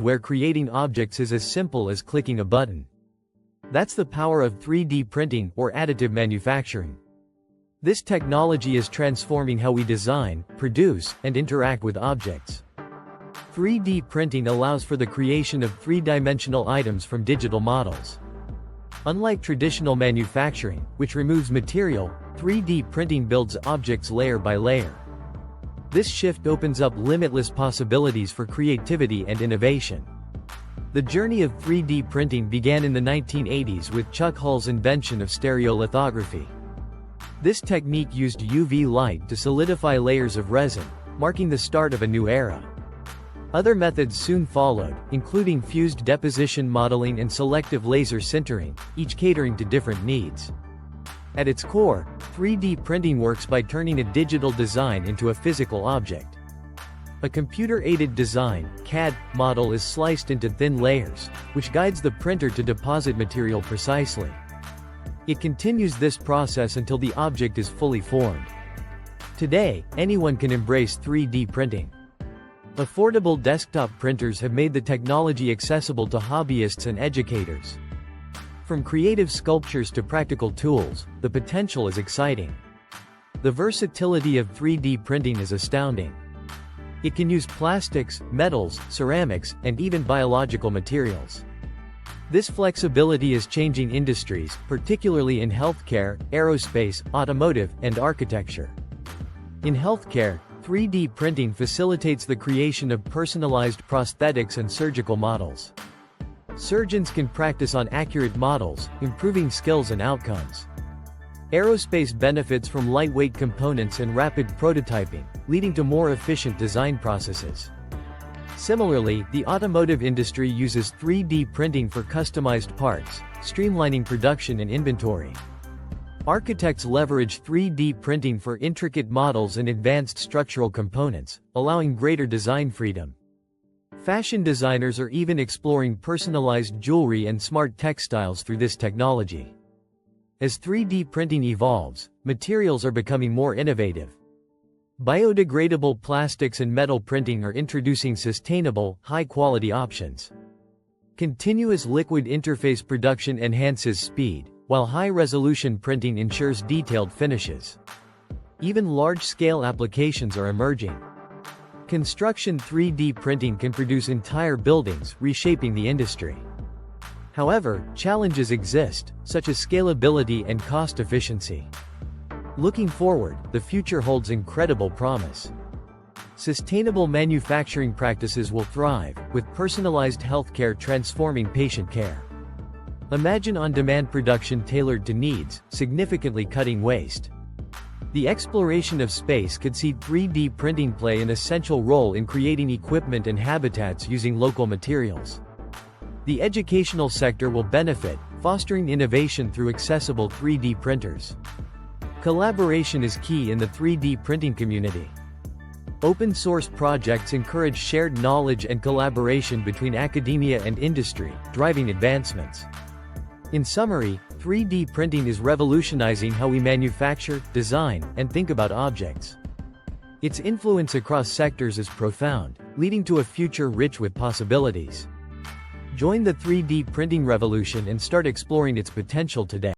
where creating objects is as simple as clicking a button. That's the power of 3D printing or additive manufacturing. This technology is transforming how we design, produce, and interact with objects. 3D printing allows for the creation of three-dimensional items from digital models. Unlike traditional manufacturing, which removes material, 3D printing builds objects layer by layer. This shift opens up limitless possibilities for creativity and innovation. The journey of 3D printing began in the 1980s with Chuck Hull's invention of stereolithography. This technique used UV light to solidify layers of resin, marking the start of a new era. Other methods soon followed, including fused deposition modeling and selective laser sintering, each catering to different needs. At its core, 3D printing works by turning a digital design into a physical object. A computer-aided design (CAD) model is sliced into thin layers, which guides the printer to deposit material precisely. It continues this process until the object is fully formed. Today, anyone can embrace 3D printing. Affordable desktop printers have made the technology accessible to hobbyists and educators. From creative sculptures to practical tools, the potential is exciting. The versatility of 3D printing is astounding. It can use plastics, metals, ceramics, and even biological materials. This flexibility is changing industries, particularly in healthcare, aerospace, automotive, and architecture. In healthcare, 3D printing facilitates the creation of personalized prosthetics and surgical models. Surgeons can practice on accurate models, improving skills and outcomes. Aerospace benefits from lightweight components and rapid prototyping, leading to more efficient design processes. Similarly, the automotive industry uses 3D printing for customized parts, streamlining production and inventory. Architects leverage 3D printing for intricate models and advanced structural components, allowing greater design freedom. Fashion designers are even exploring personalized jewelry and smart textiles through this technology. As 3D printing evolves, materials are becoming more innovative. Biodegradable plastics and metal printing are introducing sustainable, high-quality options. Continuous liquid interface production enhances speed, while high-resolution printing ensures detailed finishes. Even large-scale applications are emerging. Construction 3D printing can produce entire buildings, reshaping the industry. However, challenges exist, such as scalability and cost efficiency. Looking forward, the future holds incredible promise. Sustainable manufacturing practices will thrive, with personalized healthcare transforming patient care. Imagine on-demand production tailored to needs, significantly cutting waste. The exploration of space could see 3D printing play an essential role in creating equipment and habitats using local materials. The educational sector will benefit, fostering innovation through accessible 3D printers. Collaboration is key in the 3D printing community. Open-source projects encourage shared knowledge and collaboration between academia and industry, driving advancements. In summary, 3D printing is revolutionizing how we manufacture, design, and think about objects. Its influence across sectors is profound, leading to a future rich with possibilities. Join the 3D printing revolution and start exploring its potential today.